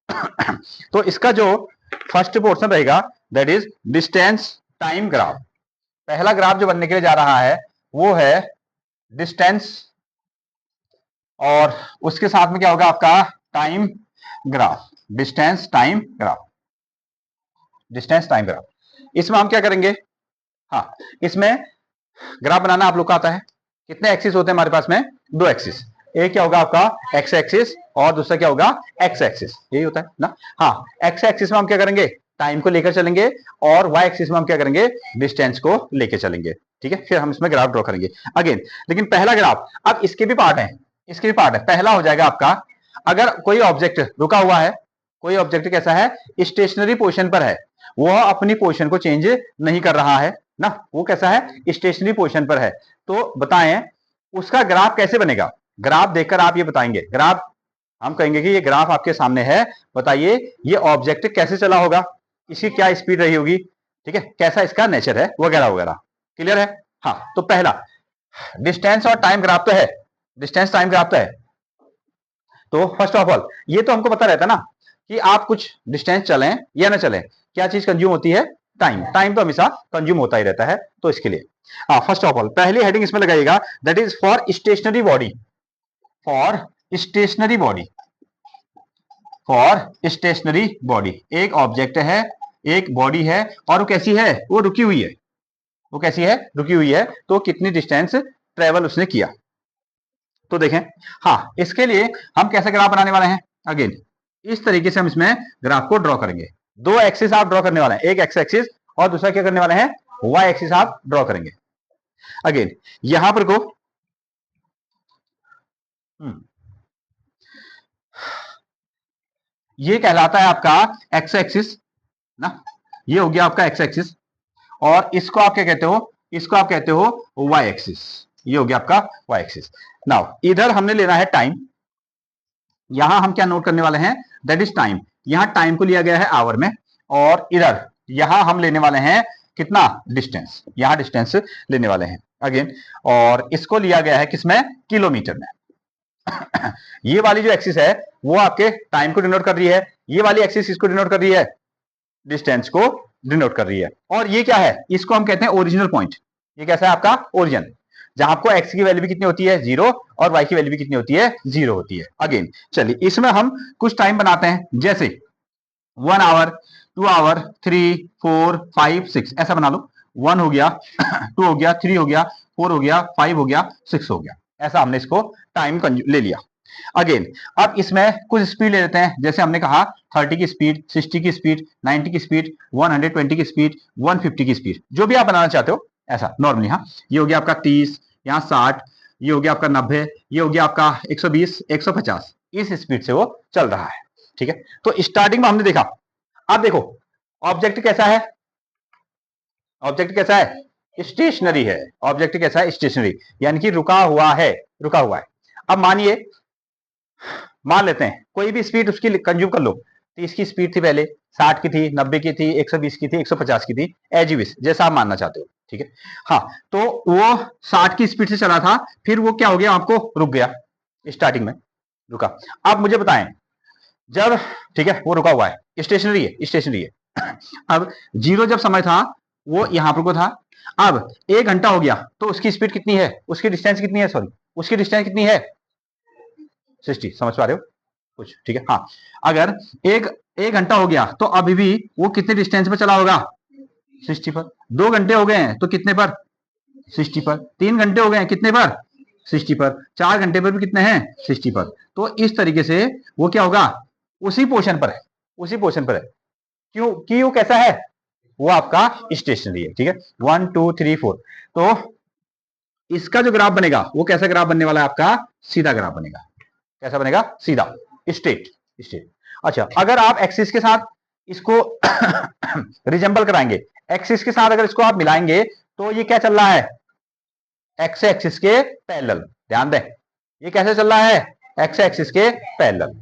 तो इसका जो फर्स्ट पोर्शन रहेगा that is distance time graph. पहला ग्राफ जो बनने के लिए जा रहा है वो है डिस्टेंस, और उसके साथ में क्या होगा आपका time graph, distance time graph, distance time graph. इसमें हम क्या करेंगे, हाँ इसमें ग्राफ बनाना आप लोग को आता है। कितने एक्सिस होते हैं हमारे पास में, दो एक्सिस। एक क्या होगा आपका एक्स एक्सिस और दूसरा क्या होगा एक्स एक्सिस, यही होता है ना। हाँ, एक्स एक्सिस में हम क्या करेंगे, टाइम को लेकर चलेंगे, और वाई एक्सिस में हम क्या करेंगे, डिस्टेंस को लेकर चलेंगे। ठीक है, फिर हम इसमें ग्राफ ड्रॉ करेंगे अगेन। लेकिन पहला ग्राफ, अब इसके भी पार्ट है, इसके भी पार्ट है। पहला हो जाएगा आपका, अगर कोई ऑब्जेक्ट रुका हुआ है, कोई ऑब्जेक्ट कैसा है, स्टेशनरी पोजीशन पर है, वह अपनी पोजीशन को चेंज नहीं कर रहा है ना, वो कैसा है, स्टेशनरी पोजीशन पर है। तो बताएं उसका ग्राफ कैसे बनेगा। ग्राफ देखकर आप ये बताएंगे, ग्राफ हम कहेंगे कि ये ग्राफ आपके सामने है, बताइए ये ऑब्जेक्ट कैसे चला होगा, इसकी क्या स्पीड रही होगी, ठीक है, कैसा इसका नेचर है, वगैरह वगैरह। क्लियर है। हाँ, तो पहला डिस्टेंस और टाइम ग्राफ तो है, डिस्टेंस टाइम ग्राफ तो है। तो फर्स्ट ऑफ ऑल ये तो हमको पता रहता है ना कि आप कुछ डिस्टेंस चलें या ना चलें, क्या चीज कंज्यूम होती है, टाइम। टाइम तो हमेशा कंज्यूम होता ही रहता है। तो इसके लिए फर्स्ट ऑफ ऑल पहली हेडिंग इसमें लगाइएगा, that is for stationery body, for stationery body, for stationery body. एक ऑब्जेक्ट है, एक बॉडी है, और वो कैसी है, वो रुकी हुई है, वो कैसी है, रुकी हुई है। तो कितनी डिस्टेंस ट्रेवल उसने किया। तो देखें, हाँ इसके लिए हम कैसे ग्राफ बनाने वाले हैं, अगेन इस तरीके से हम इसमें ग्राफ को ड्रॉ करेंगे। दो एक्सिस आप ड्रॉ करने वाले हैं, एक एक्स एक्सिस और दूसरा क्या करने वाले हैं, वाई एक्सिस आप ड्रॉ करेंगे। अगेन यहां पर को ये कहलाता है आपका एक्स एक्सिस ना, ये हो गया आपका एक्स एक्सिस, और इसको आप क्या कहते हो, इसको आप कहते हो वाई एक्सिस, ये हो गया आपका वाई एक्सिस। नाउ इधर हमने लेना है टाइम, यहां हम क्या नोट करने वाले हैं, दैट इज टाइम। यहां टाइम को लिया गया है आवर में, और इधर यहां हम लेने वाले हैं कितना, डिस्टेंस, यहां डिस्टेंस लेने वाले हैं अगेन, और इसको लिया गया है किसमें, किलोमीटर में। ये वाली जो एक्सिस है वो आपके टाइम को डिनोट कर रही है, ये वाली एक्सिस इसको डिनोट कर रही है, डिस्टेंस को डिनोट कर रही है। और ये क्या है, इसको हम कहते हैं ओरिजिनल पॉइंट। ये कैसा है आपका ओरिजिन, जहां आपको एक्स की वैल्यू भी कितनी होती है, जीरो, और वाई की वैल्यू भी कितनी होती है, जीरो होती है। अगेन चलिए इसमें हम कुछ टाइम बनाते हैं, जैसे 1 आवर, 2 आवर, 3, 4, 5, 6 ऐसा बना लो। 1 हो गया 2 हो गया, 3 हो गया, 4 हो गया, 5 हो गया, 6 हो गया, ऐसा हमने इसको टाइम ले लिया। अगेन अब इसमें कुछ स्पीड ले लेते हैं, जैसे हमने कहा 30 की स्पीड, 60 की स्पीड, 90 की स्पीड, 120 की स्पीड, 150 की स्पीड, जो भी आप बनाना चाहते हो ऐसा नॉर्मली। हाँ, ये हो गया आपका 30, यहाँ 60, ये हो गया आपका 90, ये हो गया आपका 120, 150, इस स्पीड से वो चल रहा है। ठीक है, तो स्टार्टिंग में हमने देखा, अब देखो ऑब्जेक्ट कैसा है, ऑब्जेक्ट कैसा है, स्टेशनरी है। ऑब्जेक्ट कैसा है, स्टेशनरी, यानी कि रुका हुआ है, रुका हुआ है। अब मानिए, मान लेते हैं कोई भी स्पीड उसकी कंज्यूम कर लो, 30 की स्पीड थी पहले, 60 की थी, 90 की थी, 120 की थी, 150 की थी, एज यू विश, जैसा आप मानना चाहते हो। ठीक है, हाँ तो वो 60 की स्पीड से चला था, फिर वो क्या हो गया, आपको रुक गया, स्टार्टिंग में रुका। अब मुझे बताएं, जब, ठीक है वो रुका हुआ है, स्टेशनरी है, स्टेशनरी है। अब जीरो जब समय था वो यहां पर को था, अब 1 घंटा हो गया तो उसकी स्पीड कितनी है, उसकी डिस्टेंस कितनी है, सॉरी उसकी डिस्टेंस कितनी है, 60, समझ पा रहे हो कुछ, ठीक है। हाँ, अगर एक एक घंटा हो गया तो अभी भी वो कितने डिस्टेंस पर चला होगा, 60 पर। 2 घंटे हो गए हैं तो कितने पर, 60 पर। 3 घंटे हो गए हैं कितने पर, 60 पर। 4 घंटे पर भी कितने हैं, 60 पर। तो इस तरीके से वो क्या होगा, उसी पोर्शन पर है, उसी पोर्शन पर है। क्यों कि वो कैसा है, वो आपका स्टेशनरी है। ठीक है, 1 2 3 4। तो इसका जो ग्राफ बनेगा वो कैसा ग्राफ बनने वाला है, आपका सीधा ग्राफ बनेगा। कैसा बनेगा, सीधा, स्ट्रेट, स्ट्रेट। अच्छा, अगर आप एक्सिस के साथ इसको रिजेंबल कराएंगे, एक्सिस के साथ अगर इसको आप मिलाएंगे तो ये क्या चल रहा है, एक्स एक्सिस के पैरेलल। ध्यान दें, ये कैसे चल रहा है, एक्स एक्सिस के पैरेलल।